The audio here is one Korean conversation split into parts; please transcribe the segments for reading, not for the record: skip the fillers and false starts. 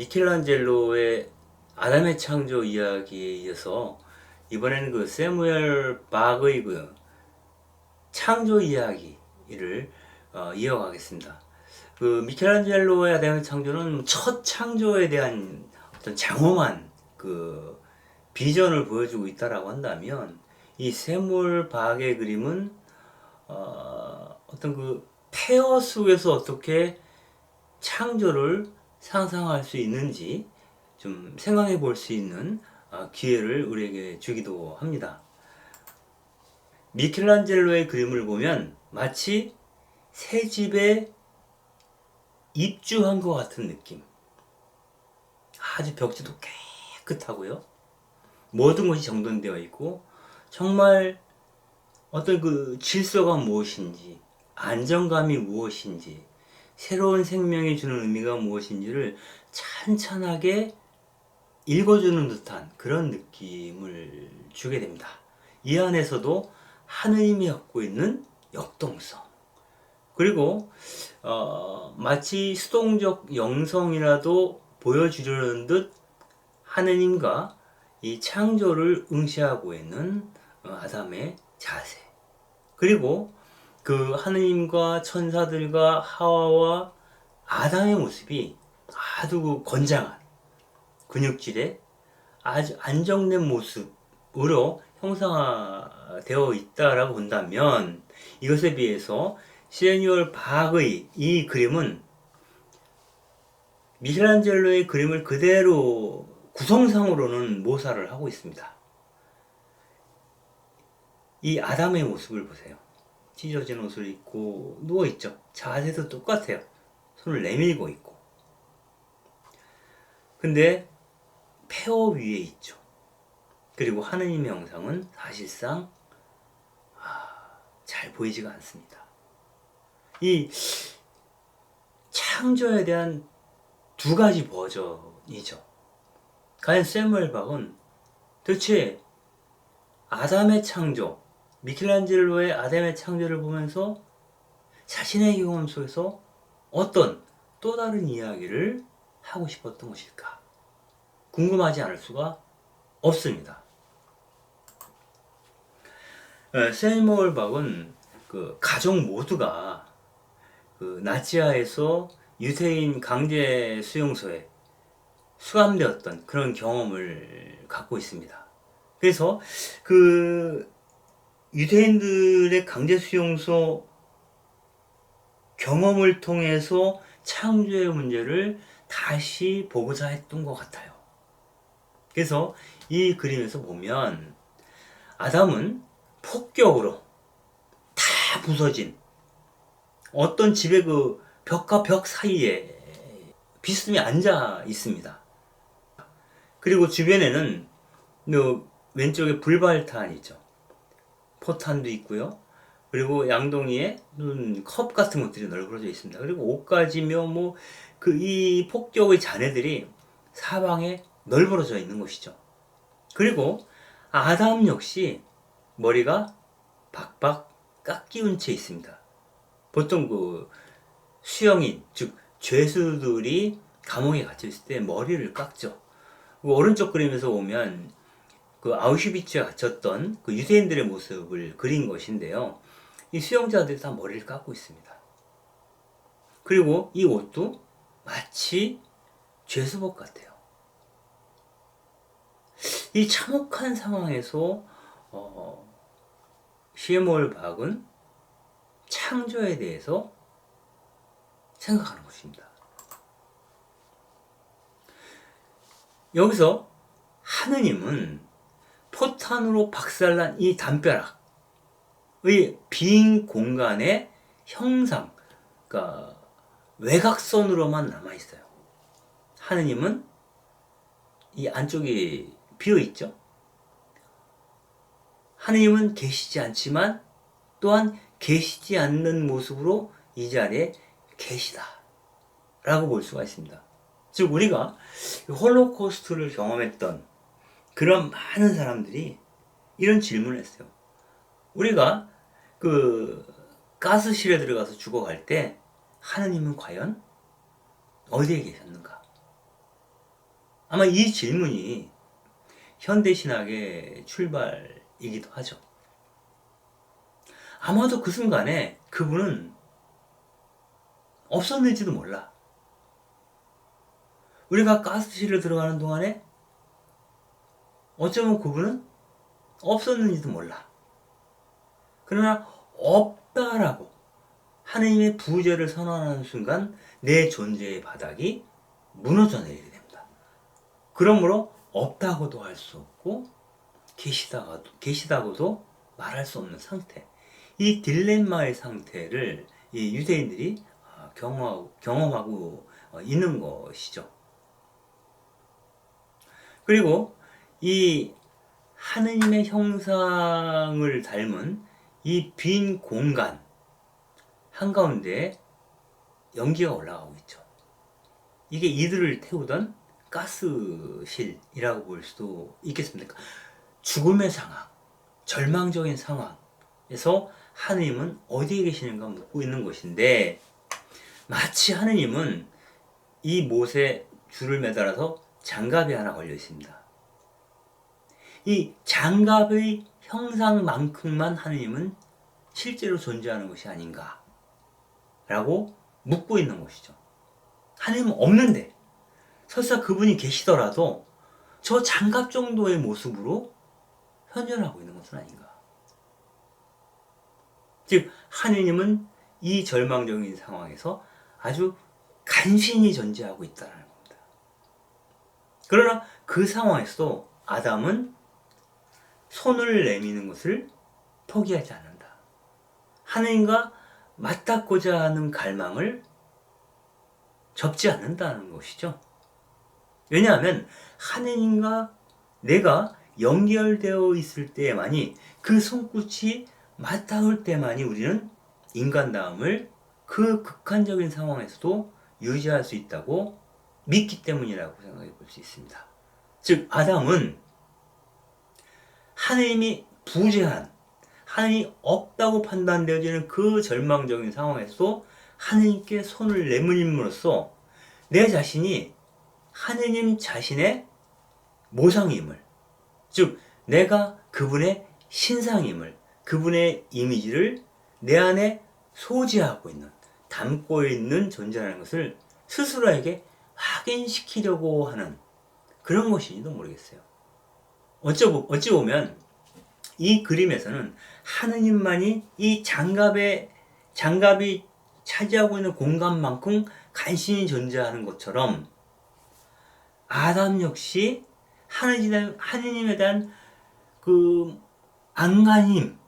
미켈란젤로의 아담의 창조 이야기에 이어서 이번에는 그 세무엘 박의 그 창조 이야기를 이어가겠습니다. 그 미켈란젤로의 아담의 창조는 첫 창조에 대한 어떤 장엄한 그 비전을 보여주고 있다라고 한다면, 이 세무엘 박의 그림은 어떤 그 폐허 속에서 어떻게 창조를 상상할 수 있는지 좀 생각해 볼 수 있는 기회를 우리에게 주기도 합니다. 미켈란젤로의 그림을 보면 마치 새 집에 입주한 것 같은 느낌. 아주 벽지도 깨끗하고요. 모든 것이 정돈되어 있고, 정말 어떤 그 질서가 무엇인지, 안정감이 무엇인지, 새로운 생명이 주는 의미가 무엇인지를 찬찬하게 읽어주는 듯한 그런 느낌을 주게 됩니다. 이 안에서도 하느님이 갖고 있는 역동성, 그리고 마치 수동적 영성이라도 보여주려는 듯 하느님과 이 창조를 응시하고 있는 아담의 자세, 그리고 그 하느님과 천사들과 하와와 아담의 모습이 아주 그 건장한 근육질의 아주 안정된 모습으로 형상화되어 있다라고 본다면, 이것에 비해서 시애뉴얼 박의 이 그림은 미켈란젤로의 그림을 그대로 구성상으로는 모사를 하고 있습니다. 이 아담의 모습을 보세요. 찢어진 옷을 입고 누워있죠. 자세도 똑같아요. 손을 내밀고 있고. 근데 폐허 위에 있죠. 그리고 하느님의 형상은 사실상 잘 보이지가 않습니다. 이 창조에 대한 두 가지 버전이죠. 과연 세무엘 박은 도대체 아담의 창조, 미켈란젤로의 아담의 창조를 보면서 자신의 경험 속에서 어떤 또 다른 이야기를 하고 싶었던 것일까? 궁금하지 않을 수가 없습니다. 세무엘 박은 그 가족 모두가 그 나치하에서 유대인 강제 수용소에 수감되었던 그런 경험을 갖고 있습니다. 그래서 그 유대인들의 강제 수용소 경험을 통해서 창조의 문제를 다시 보고자 했던 것 같아요. 그래서 이 그림에서 보면 아담은 폭격으로 다 부서진 어떤 집의 그 벽과 벽 사이에 비스듬히 앉아 있습니다. 그리고 주변에는 왼쪽에 불발탄이죠. 포탄도 있고요. 그리고 양동이에 컵 같은 것들이 널브러져 있습니다. 그리고 옷가지며 이 폭격의 잔해들이 사방에 널브러져 있는 것이죠. 그리고 아담 역시 머리가 박박 깎이운 채 있습니다. 보통 그 수형인, 즉 죄수들이 감옥에 갇혀 있을 때 머리를 깎죠. 오른쪽 그림에서 보면 그 아우슈비츠에 갇혔던 그 유대인들의 모습을 그린 것인데요. 이 수용자들이 다 머리를 깎고 있습니다. 그리고 이 옷도 마치 죄수복 같아요. 이 참혹한 상황에서 시에몰 박은 창조에 대해서 생각하는 것입니다. 여기서 하느님은 포탄으로 박살난 이 담벼락의 빈 공간의 형상, 그러니까 외곽선으로만 남아있어요. 하느님은 이 안쪽이 비어있죠. 하느님은 계시지 않지만 또한 계시지 않는 모습으로 이 자리에 계시다 라고 볼 수가 있습니다. 즉 우리가 홀로코스트를 경험했던 그런 많은 사람들이 이런 질문을 했어요. 우리가 그 가스실에 들어가서 죽어갈 때 하느님은 과연 어디에 계셨는가? 아마 이 질문이 현대신학의 출발이기도 하죠. 아마도 그 순간에 그분은 없었는지도 몰라. 우리가 가스실로 들어가는 동안에 어쩌면 그분은 없었는지도 몰라. 그러나 없다라고 하느님의 부재를 선언하는 순간 내 존재의 바닥이 무너져 내리게 됩니다. 그러므로 없다고도 할 수 없고 계시다고도 말할 수 없는 상태. 이 딜레마의 상태를 이 유대인들이 경험하고 있는 것이죠. 그리고 이 하느님의 형상을 닮은 이 빈 공간 한가운데 연기가 올라가고 있죠. 이게 이들을 태우던 가스실이라고 볼 수도 있겠습니다. 죽음의 상황, 절망적인 상황에서 하느님은 어디에 계시는가 묻고 있는 것인데, 마치 하느님은 이 못에 줄을 매달아서 장갑이 하나 걸려 있습니다. 이 장갑의 형상만큼만 하느님은 실제로 존재하는 것이 아닌가 라고 묻고 있는 것이죠. 하느님은 없는데 설사 그분이 계시더라도 저 장갑 정도의 모습으로 현존하고 있는 것은 아닌가. 즉 하느님은 이 절망적인 상황에서 아주 간신히 존재하고 있다는 겁니다. 그러나 그 상황에서도 아담은 손을 내미는 것을 포기하지 않는다. 하느님과 맞닿고자 하는 갈망을 접지 않는다는 것이죠. 왜냐하면 하느님과 내가 연결되어 있을 때만이, 그 손끝이 맞닿을 때만이 우리는 인간다움을 그 극한적인 상황에서도 유지할 수 있다고 믿기 때문이라고 생각해 볼 수 있습니다. 즉 아담은 하느님이 부재한, 하느님이 없다고 판단되어지는 그 절망적인 상황에서도 하느님께 손을 내밀므로써 내 자신이 하느님 자신의 모상임을, 즉 내가 그분의 신상임을, 그분의 이미지를 내 안에 소지하고 있는, 담고 있는 존재라는 것을 스스로에게 확인시키려고 하는 그런 것인지도 모르겠어요. 어찌 보면 이 그림에서는 하느님만이 이 장갑이 차지하고 있는 공간만큼 간신히 존재하는 것처럼 아담 역시 하느님에 대한 그 안간힘,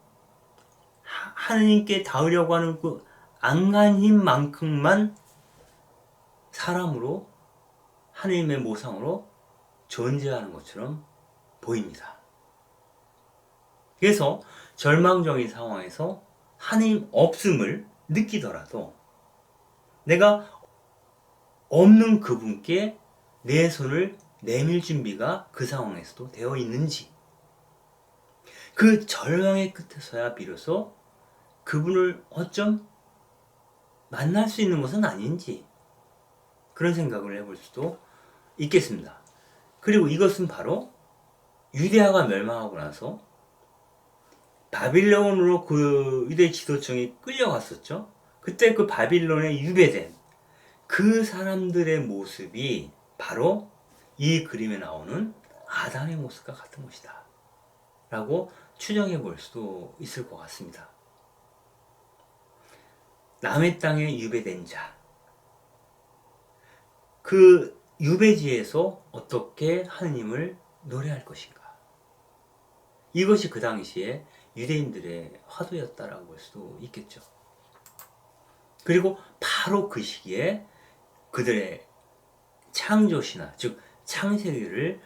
하느님께 닿으려고 하는 그 안간힘만큼만 사람으로, 하느님의 모상으로 존재하는 것처럼 보입니다. 그래서 절망적인 상황에서 하느님 없음을 느끼더라도 내가 없는 그분께 내 손을 내밀 준비가 그 상황에서도 되어 있는지, 그 절망의 끝에서야 비로소 그분을 어쩜 만날 수 있는 것은 아닌지, 그런 생각을 해볼 수도 있겠습니다. 그리고 이것은 바로 유대아가 멸망하고 나서 바빌론으로 그 유대 지도층이 끌려갔었죠. 그때 그 바빌론에 유배된 그 사람들의 모습이 바로 이 그림에 나오는 아담의 모습과 같은 것이다 라고 추정해 볼 수도 있을 것 같습니다. 남의 땅에 유배된 자, 그 유배지에서 어떻게 하느님을 노래할 것인가, 이것이 그 당시에 유대인들의 화두였다라고 볼 수도 있겠죠. 그리고 바로 그 시기에 그들의 창조신화, 즉 창세기를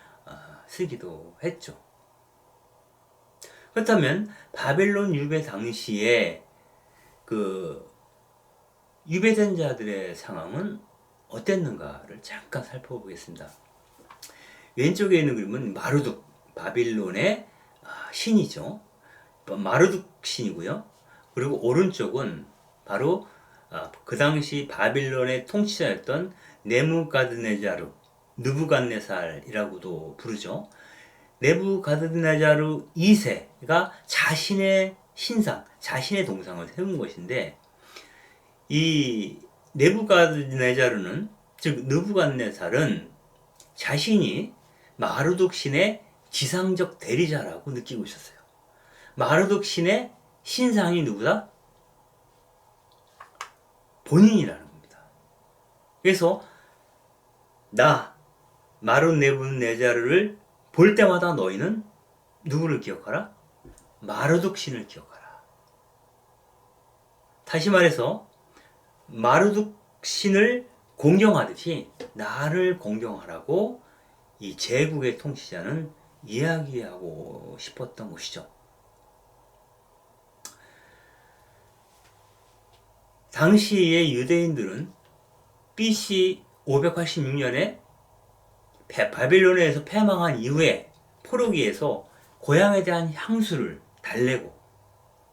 쓰기도 했죠. 그렇다면 바벨론 유배 당시에 그 유배된 자들의 상황은 어땠는가를 잠깐 살펴보겠습니다. 왼쪽에 있는 그림은 마르둑, 바빌론의 신이죠. 마르둑 신이고요. 그리고 오른쪽은 바로 그 당시 바빌론의 통치자였던 네부갓네자르, 느부갓네살이라고도 부르죠. 네부가드네자르 2세가 자신의 신상, 자신의 동상을 세운 것인데, 이 네부갓네자르는, 즉 느부갓네살은 자신이 마르둑 신의 지상적 대리자라고 느끼고 있었어요. 마르둑 신의 신상이 누구다? 본인이라는 겁니다. 그래서 나 마르 네부네자르를 볼 때마다 너희는 누구를 기억하라? 마르둑 신을 기억하라. 다시 말해서 마르둑 신을 공경하듯이 나를 공경하라고 이 제국의 통치자는 이야기하고 싶었던 것이죠. 당시의 유대인들은 BC 586년에 바빌론에서 패망한 이후에 포로기에서 고향에 대한 향수를 달래고,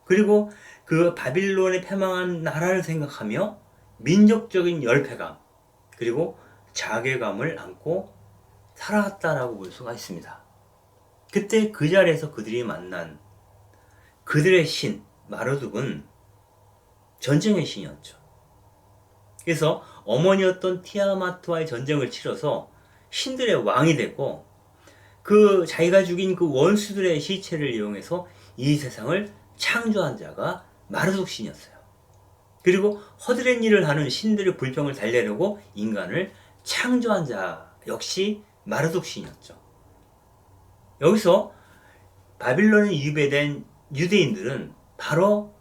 그리고 그 바빌론에 패망한 나라를 생각하며 민족적인 열패감 그리고 자괴감을 안고 살아갔다라고 볼 수가 있습니다. 그때 그 자리에서 그들이 만난 그들의 신 마르둑은 전쟁의 신이었죠. 그래서 어머니였던 티아마트와의 전쟁을 치러서 신들의 왕이 됐고, 그 자기가 죽인 그 원수들의 시체를 이용해서 이 세상을 창조한 자가 마르둑 신이었어요. 그리고 허드렛 일을 하는 신들의 불평을 달래려고 인간을 창조한 자 역시 마르둑 신이었죠. 여기서 바빌론에 유배된 유대인들은 바로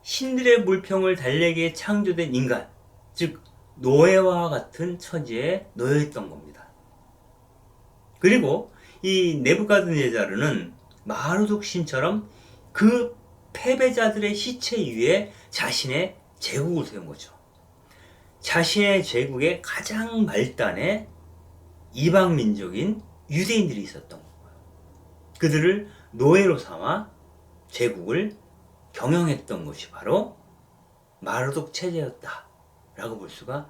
신들의 불평을 달래기에 창조된 인간, 즉 노예와 같은 처지에 놓여있던 겁니다. 그리고 이 네부갓네자르는 마르둑 신처럼 그 패배자들의 시체 위에 자신의 제국을 세운 거죠. 자신의 제국의 가장 말단에 이방 민족인 유대인들이 있었던 거고요. 그들을 노예로 삼아 제국을 경영했던 것이 바로 마르둑 체제였다라고 볼 수가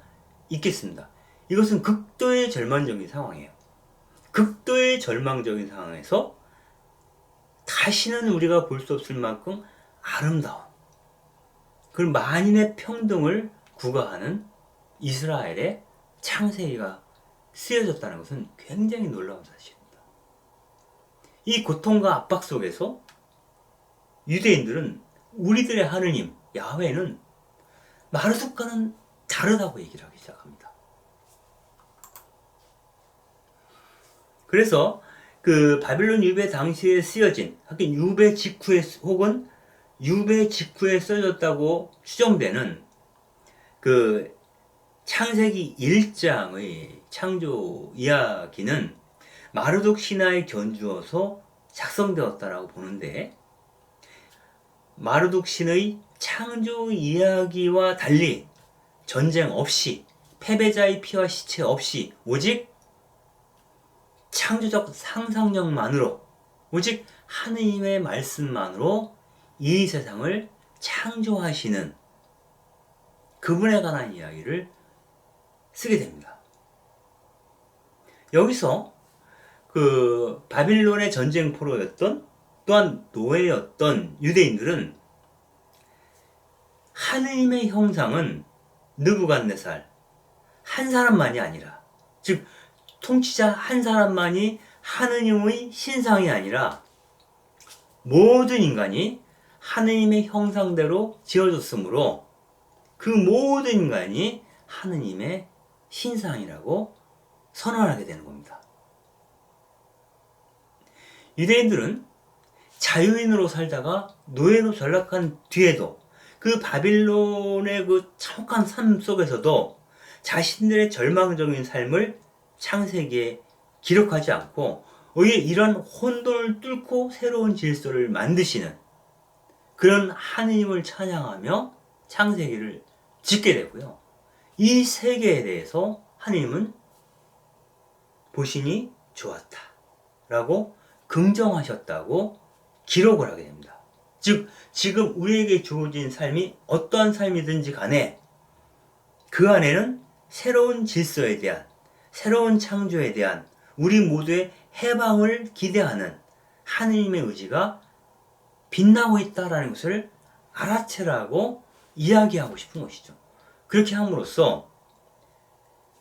있겠습니다. 이것은 극도의 절망적인 상황이에요. 극도의 절망적인 상황에서 다시는 우리가 볼 수 없을 만큼 아름다운, 그 만인의 평등을 구가하는 이스라엘의 창세기가 쓰여졌다는 것은 굉장히 놀라운 사실입니다. 이 고통과 압박 속에서 유대인들은 우리들의 하느님 야훼는 마르둑과는 다르다고 얘기를 하기 시작합니다. 그래서 그 바빌론 유배 당시에 쓰여진, 하긴 유배 직후에 혹은 유배 직후에 써졌다고 추정되는 그 창세기 1장의 창조 이야기는 마르둑 신하에 견주어서 작성되었다라고 보는데, 마르둑 신의 창조 이야기와 달리 전쟁 없이, 패배자의 피와 시체 없이, 오직 창조적 상상력만으로, 오직 하느님의 말씀만으로 이 세상을 창조하시는 그분에 관한 이야기를 쓰게 됩니다. 여기서 그 바빌론의 전쟁 포로였던, 또한 노예였던 유대인들은 하느님의 형상은 느부갓네살 한 사람만이 아니라, 즉 통치자 한 사람만이 하느님의 신상이 아니라 모든 인간이 하느님의 형상대로 지어졌으므로 그 모든 인간이 하느님의 신상이라고 선언하게 되는 겁니다. 유대인들은 자유인으로 살다가 노예로 전락한 뒤에도 그 바빌론의 그 참혹한 삶 속에서도 자신들의 절망적인 삶을 창세기에 기록하지 않고 오히려 이런 혼돈을 뚫고 새로운 질서를 만드시는 그런 하느님을 찬양하며 창세기를 짓게 되고요. 이 세계에 대해서 하느님은 보시니 좋았다 라고 긍정하셨다고 기록을 하게 됩니다. 즉 지금 우리에게 주어진 삶이 어떠한 삶이든지 간에 그 안에는 새로운 질서에 대한, 새로운 창조에 대한 우리 모두의 해방을 기대하는 하느님의 의지가 빛나고 있다라는 것을 알아채라고 이야기하고 싶은 것이죠. 그렇게 함으로써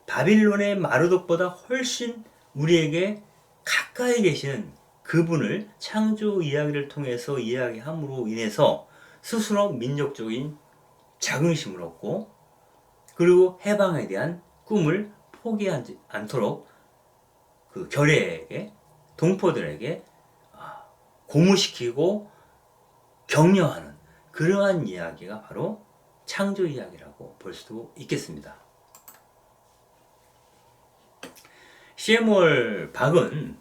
바빌론의 마르독보다 훨씬 우리에게 가까이 계시는 그분을 창조 이야기를 통해서 이야기함으로 인해서 스스로 민족적인 자긍심을 얻고, 그리고 해방에 대한 꿈을 포기하지 않도록 그 결의에게, 동포들에게 고무시키고 격려하는 그러한 이야기가 바로 창조 이야기라고 볼 수도 있겠습니다. 셰무얼 박은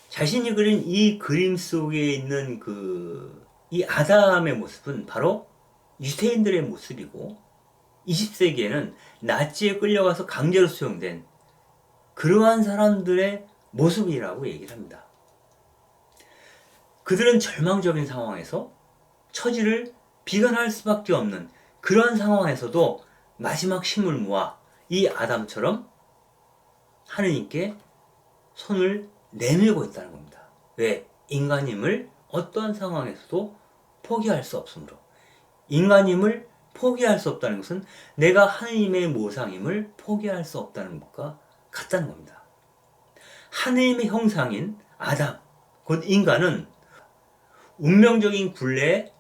자신이 그린 이 그림 속에 있는 이 아담의 모습은 바로 유대인들의 모습이고, 20세기에는 나치에 끌려가서 강제로 수용된 그러한 사람들의 모습이라고 얘기를 합니다. 그들은 절망적인 상황에서 처지를 비관할 수밖에 없는 그러한 상황에서도 마지막 힘을 모아 이 아담처럼 하느님께 손을 내밀고 있다는 겁니다. 왜? 인간임을 어떠한 상황에서도 포기할 수 없으므로. 인간임을 포기할 수 없다는 것은 내가 하느님의 모상임을 포기할 수 없다는 것과 같다는 겁니다. 하느님의 형상인 아담, 곧 인간은 운명적인 굴레에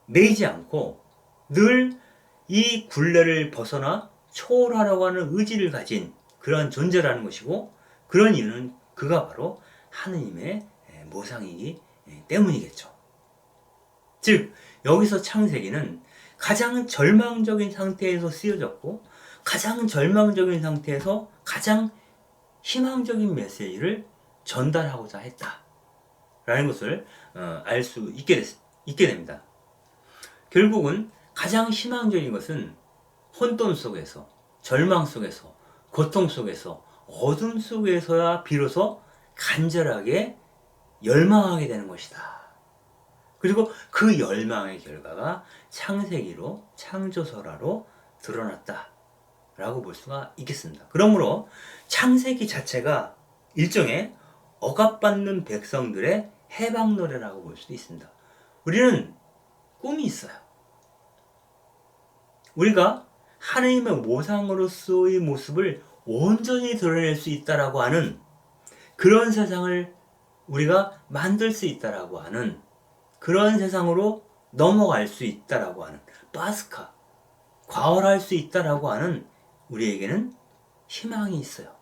매이지 않고 늘 이 굴레를 벗어나 초월하려고 하는 의지를 가진 그러한 존재라는 것이고, 그런 이유는 그가 바로 하느님의 모상이기 때문이겠죠. 즉 여기서 창세기는 가장 절망적인 상태에서 쓰여졌고, 가장 절망적인 상태에서 가장 희망적인 메시지를 전달하고자 했다라는 것을 알 수 있게 됩니다. 결국은 가장 희망적인 것은 혼돈 속에서, 절망 속에서, 고통 속에서, 어둠 속에서야 비로소 간절하게 열망하게 되는 것이다. 그리고 그 열망의 결과가 창세기로, 창조설화로 드러났다라고 볼 수가 있겠습니다. 그러므로 창세기 자체가 일종의 억압받는 백성들의 해방 노래라고 볼 수도 있습니다. 우리는 꿈이 있어요. 우리가 하나님의 모상으로서의 모습을 온전히 드러낼 수 있다라고 하는 그런 세상을 우리가 만들 수 있다라고 하는 그런 세상으로 넘어갈 수 있다라고 하는 파스카, 과월할 수 있다라고 하는 우리에게는 희망이 있어요.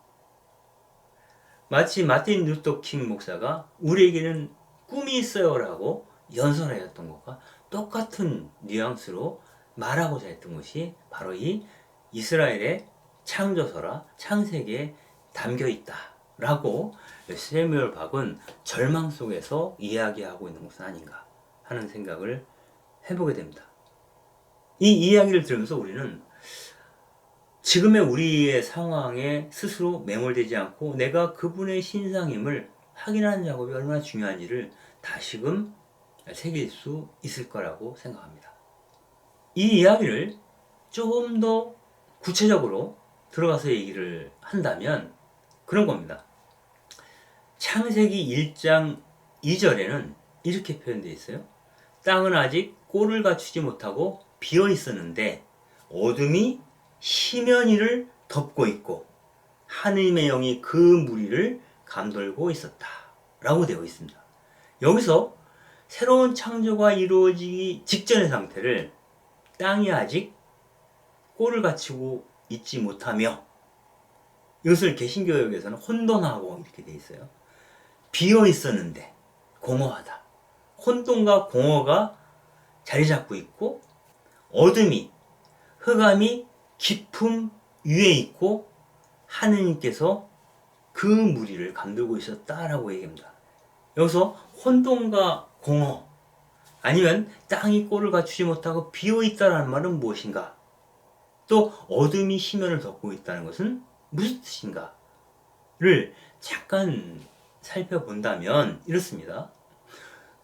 마치 마틴 루터 킹 목사가 우리에게는 꿈이 있어요라고 연설하였던 것과 똑같은 뉘앙스로 말하고자 했던 것이 바로 이 이스라엘의 창조설화, 창세기에 담겨 있다라고 셰무얼 박은 절망 속에서 이야기하고 있는 것은 아닌가 하는 생각을 해보게 됩니다. 이 이야기를 들으면서 우리는 지금의 우리의 상황에 스스로 매몰되지 않고 내가 그분의 신상임을 확인하는 작업이 얼마나 중요한지를 다시금 새길 수 있을 거라고 생각합니다. 이 이야기를 조금 더 구체적으로 들어가서 얘기를 한다면 그런 겁니다. 창세기 1장 2절에는 이렇게 표현되어 있어요. 땅은 아직 꼴을 갖추지 못하고 비어 있었는데 어둠이 심연이를 덮고 있고 하느님의 영이 그 무리를 감돌고 있었다 라고 되어 있습니다. 여기서 새로운 창조가 이루어지기 직전의 상태를 땅이 아직 꼴을 갖추고 있지 못하며, 이것을 개신교역에서는 혼돈하고 이렇게 되어 있어요. 비어 있었는데 공허하다. 혼돈과 공허가 자리 잡고 있고 어둠이, 흑암이 깊음 위에 있고 하느님께서 그 무리를 감돌고 있었다라고 얘기합니다. 여기서 혼돈과 공허, 아니면 땅이 꼴을 갖추지 못하고 비어있다는 말은 무엇인가? 또 어둠이 심연을 덮고 있다는 것은 무슨 뜻인가를 잠깐 살펴본다면 이렇습니다.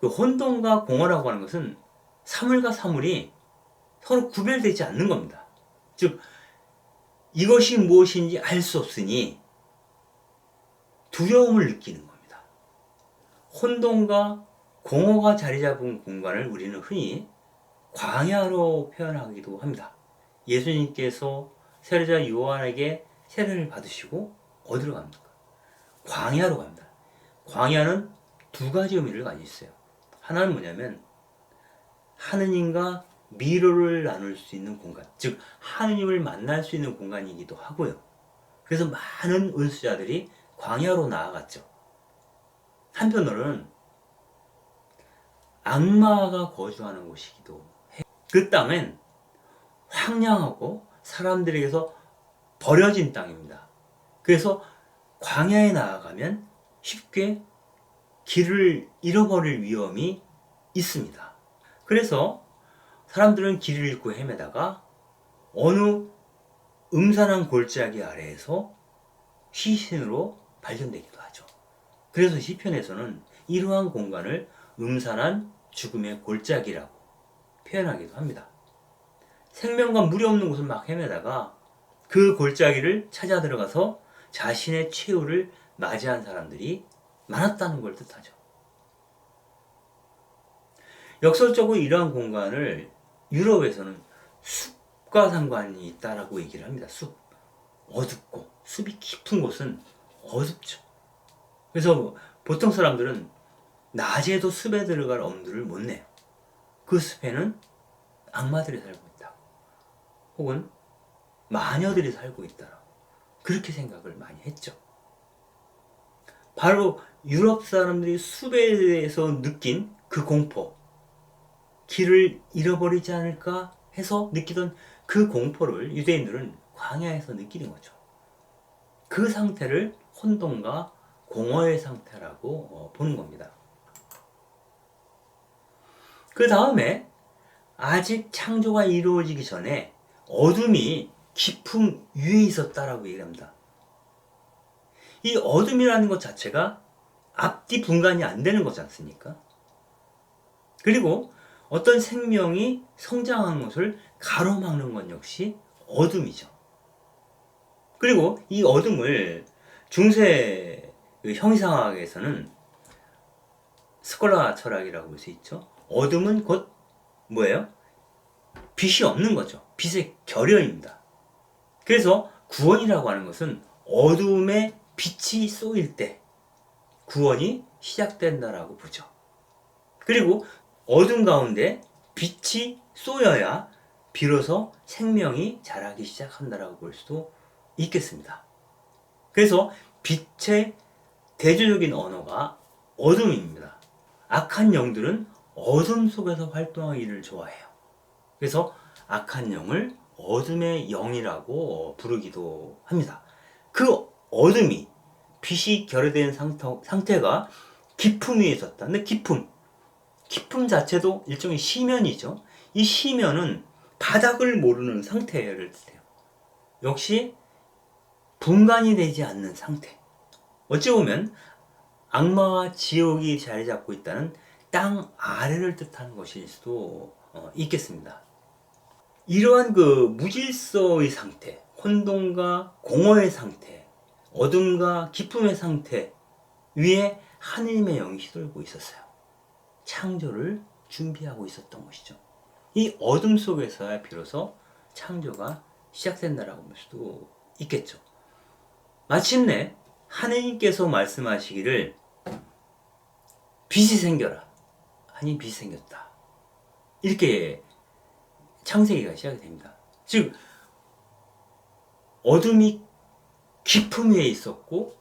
그 혼돈과 공허라고 하는 것은 사물과 사물이 서로 구별되지 않는 겁니다. 즉 이것이 무엇인지 알 수 없으니 두려움을 느끼는 겁니다. 혼돈과 공허가 자리 잡은 공간을 우리는 흔히 광야로 표현하기도 합니다. 예수님께서 세례자 요한에게 세례를 받으시고 어디로 갑니까? 광야로 갑니다. 광야는 두 가지 의미를 가지고 있어요. 하나는 뭐냐면 하느님과 미로를 나눌 수 있는 공간, 즉 하느님을 만날 수 있는 공간이기도 하고요. 그래서 많은 은수자들이 광야로 나아갔죠. 한편으로는 악마가 거주하는 곳이기도 해요. 그 땅은 황량하고 사람들에게서 버려진 땅입니다. 그래서 광야에 나아가면 쉽게 길을 잃어버릴 위험이 있습니다. 그래서 사람들은 길을 잃고 헤매다가 어느 음산한 골짜기 아래에서 시신으로 발견되기도 하죠. 그래서 시편에서는 이러한 공간을 음산한 죽음의 골짜기라고 표현하기도 합니다. 생명과 물이 없는 곳을 막 헤매다가 그 골짜기를 찾아 들어가서 자신의 최후를 맞이한 사람들이 많았다는 걸 뜻하죠. 역설적으로 이러한 공간을 유럽에서는 숲과 상관이 있다라고 얘기를 합니다. 숲. 어둡고 숲이 깊은 곳은 어둡죠. 그래서 보통 사람들은 낮에도 숲에 들어갈 엄두를 못 내요. 그 숲에는 악마들이 살고 있다. 혹은 마녀들이 살고 있다라고 그렇게 생각을 많이 했죠. 바로 유럽 사람들이 숲에 대해서 느낀 그 공포, 길을 잃어버리지 않을까 해서 느끼던 그 공포를 유대인들은 광야에서 느끼는 거죠. 그 상태를 혼돈과 공허의 상태라고 보는 겁니다. 그 다음에 아직 창조가 이루어지기 전에 어둠이 깊음 위에 있었다라고 얘기합니다. 이 어둠이라는 것 자체가 앞뒤 분간이 안 되는 거지 않습니까? 그리고 어떤 생명이 성장하는 것을 가로막는 것 역시 어둠이죠. 그리고 이 어둠을 중세 형이상학에서는 스콜라 철학이라고 볼 수 있죠. 어둠은 곧 뭐예요? 빛이 없는 거죠. 빛의 결여입니다. 그래서 구원이라고 하는 것은 어둠에 빛이 쏘일 때 구원이 시작된다라고 보죠. 그리고 어둠 가운데 빛이 쏘여야 비로소 생명이 자라기 시작한다라고 볼 수도 있겠습니다. 그래서 빛의 대조적인 언어가 어둠입니다. 악한 영들은 어둠 속에서 활동하기를 좋아해요. 그래서 악한 영을 어둠의 영이라고 부르기도 합니다. 그 어둠이 빛이 결여된 상태가 깊음 위에 있었다. 근데 깊음 자체도 일종의 시면이죠. 이 시면은 바닥을 모르는 상태를 뜻해요. 역시 분간이 되지 않는 상태. 어찌 보면 악마와 지옥이 자리 잡고 있다는 땅 아래를 뜻하는 것일 수도 있겠습니다. 이러한 그 무질서의 상태, 혼돈과 공허의 상태, 어둠과 기쁨의 상태 위에 하느님의 영이 휘돌고 있었어요. 창조를 준비하고 있었던 것이죠. 이 어둠 속에서야 비로소 창조가 시작된다라고 볼 수도 있겠죠. 마침내 하느님께서 말씀하시기를 빛이 생겨라 하니 빛이 생겼다. 이렇게 창세기가 시작이 됩니다. 즉 어둠이 깊음 위에 있었고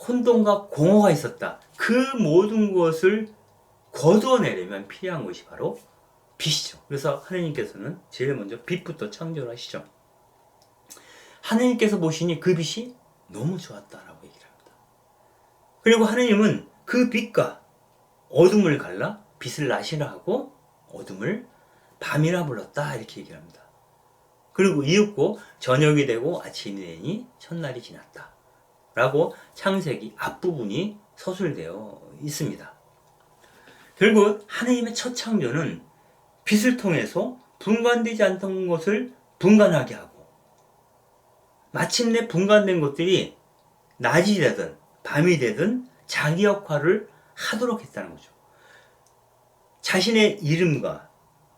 혼돈과 공허가 있었다. 그 모든 것을 거두어내려면 필요한 것이 바로 빛이죠. 그래서 하느님께서는 제일 먼저 빛부터 창조를 하시죠. 하느님께서 보시니 그 빛이 너무 좋았다라고 얘기를 합니다. 그리고 하느님은 그 빛과 어둠을 갈라 빛을 낮이라 하고 어둠을 밤이라 불렀다 이렇게 얘기를 합니다. 그리고 이윽고 저녁이 되고 아침이 되니 첫날이 지났다 라고 창세기 앞부분이 서술되어 있습니다. 결국 하느님의 첫 창조는 빛을 통해서 분간되지 않던 것을 분간하게 하고 마침내 분간된 것들이 낮이 되든 밤이 되든 자기 역할을 하도록 했다는 거죠. 자신의 이름과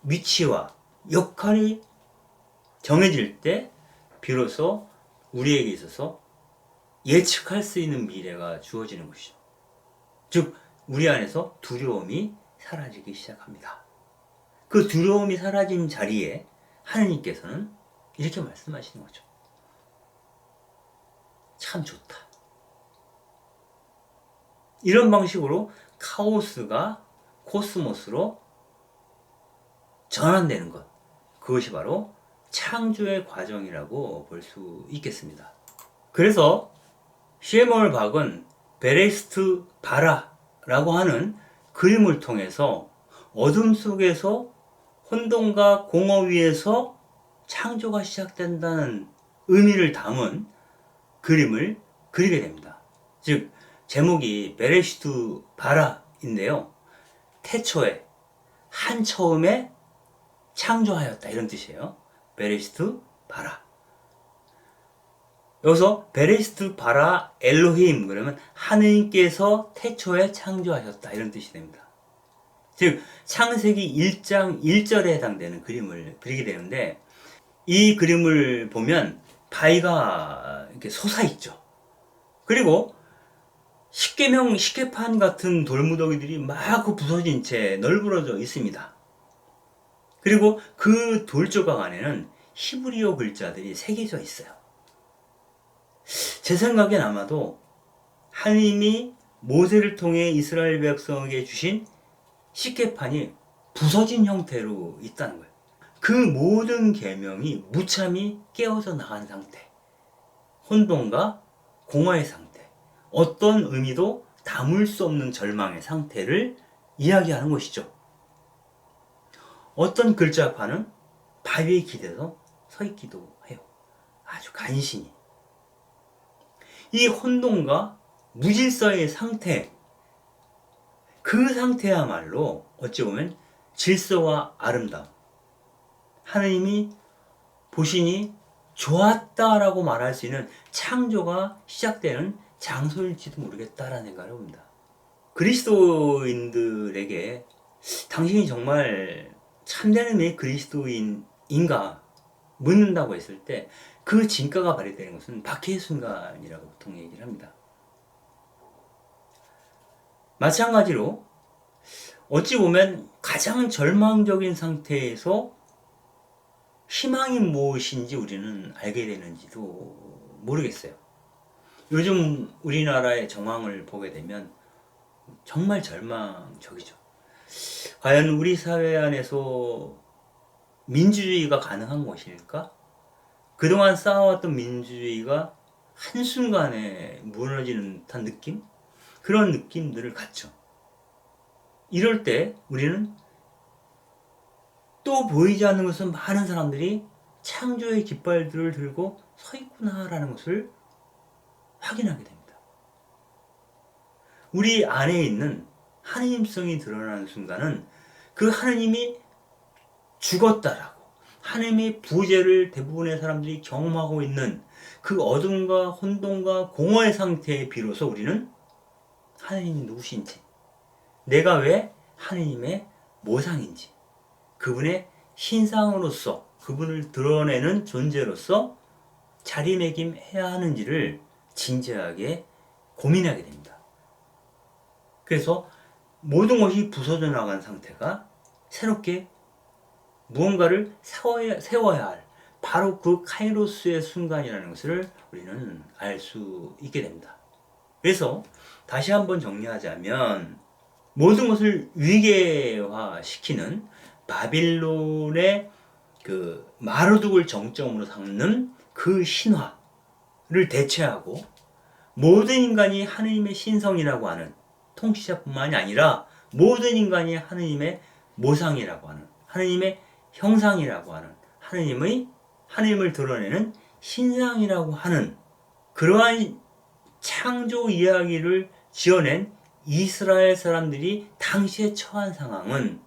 위치와 역할이 정해질 때 비로소 우리에게 있어서 예측할 수 있는 미래가 주어지는 것이죠. 즉 우리 안에서 두려움이 사라지기 시작합니다. 그 두려움이 사라진 자리에 하느님께서는 이렇게 말씀하시는 거죠. 참 좋다. 이런 방식으로 카오스가 코스모스로 전환되는 것, 그것이 바로 창조의 과정이라고 볼 수 있겠습니다. 그래서 쉐멀 박은 베레스트 바라라고 하는 그림을 통해서 어둠 속에서 혼돈과 공허 위에서 창조가 시작된다는 의미를 담은 그림을 그리게 됩니다. 즉 제목이 베레시트 바라인데요. 태초에 한처음에 창조하였다 이런 뜻이에요. 베레시트 바라. 여기서 베레시트 바라 엘로힘 그러면 하느님께서 태초에 창조하셨다 이런 뜻이 됩니다. 즉 창세기 1장 1절에 해당되는 그림을 그리게 되는데 이 그림을 보면 바위가 이렇게 솟아있죠. 그리고 십계명 십계판 같은 돌무더기들이 막 부서진 채 널브러져 있습니다. 그리고 그 돌조각 안에는 히브리어 글자들이 새겨져 있어요. 제 생각엔 아마도 하나님이 모세를 통해 이스라엘 백성에게 주신 십계판이 부서진 형태로 있다는 거예요. 그 모든 계명이 무참히 깨어져 나간 상태, 혼돈과 공허의 상태, 어떤 의미도 담을 수 없는 절망의 상태를 이야기하는 것이죠. 어떤 글자판은 바위에 기대서 서 있기도 해요. 아주 간신히. 이 혼돈과 무질서의 상태, 그 상태야말로 어찌 보면 질서와 아름다움, 하느님이 보시니 좋았다라고 말할 수 있는 창조가 시작되는 장소일지도 모르겠다라는 생각을 해봅니다. 그리스도인들에게 당신이 정말 참된 의미의 그리스도인인가 묻는다고 했을 때 그 진가가 발휘되는 것은 박해의 순간이라고 보통 얘기를 합니다. 마찬가지로 어찌 보면 가장 절망적인 상태에서 희망이 무엇인지 우리는 알게 되는지도 모르겠어요. 요즘 우리나라의 정황을 보게 되면 정말 절망적이죠. 과연 우리 사회 안에서 민주주의가 가능한 것일까? 그동안 쌓아왔던 민주주의가 한순간에 무너지는 듯한 느낌? 그런 느낌들을 갖죠. 이럴 때 우리는 또 보이지 않는 것은 많은 사람들이 창조의 깃발들을 들고 서 있구나라는 것을 확인하게 됩니다. 우리 안에 있는 하느님성이 드러나는 순간은 그 하느님이 죽었다라고 하느님의 부재를 대부분의 사람들이 경험하고 있는 그 어둠과 혼돈과 공허의 상태에 비로소 우리는 하느님이 누구신지, 내가 왜 하느님의 모상인지, 그분의 신상으로서 그분을 드러내는 존재로서 자리매김해야 하는지를 진지하게 고민하게 됩니다. 그래서 모든 것이 부서져 나간 상태가 새롭게 무언가를 세워야 할 바로 그 카이로스의 순간이라는 것을 우리는 알 수 있게 됩니다. 그래서 다시 한번 정리하자면 모든 것을 위계화시키는 바빌론의 그 마르둑을 정점으로 삼는 그 신화를 대체하고 모든 인간이 하느님의 신성이라고 하는 통치자뿐만이 아니라 모든 인간이 하느님의 모상이라고 하는 하느님의 형상이라고 하는 하느님을 드러내는 신상이라고 하는 그러한 창조 이야기를 지어낸 이스라엘 사람들이 당시에 처한 상황은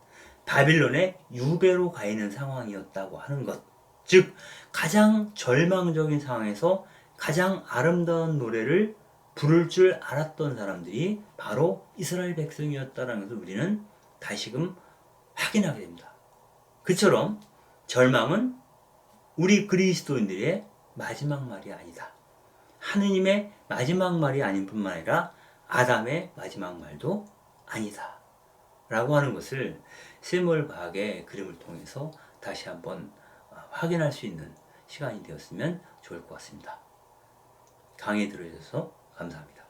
바빌론의 유배로 가 있는 상황이었다고 하는 것. 즉 가장 절망적인 상황에서 가장 아름다운 노래를 부를 줄 알았던 사람들이 바로 이스라엘 백성이었다는 것을 우리는 다시금 확인하게 됩니다. 그처럼 절망은 우리 그리스도인들의 마지막 말이 아니다. 하느님의 마지막 말이 아닌 뿐만 아니라 아담의 마지막 말도 아니다. 라고 하는 것을 세무엘 과학의 그림을 통해서 다시 한번 확인할 수 있는 시간이 되었으면 좋을 것 같습니다. 강의 들어주셔서 감사합니다.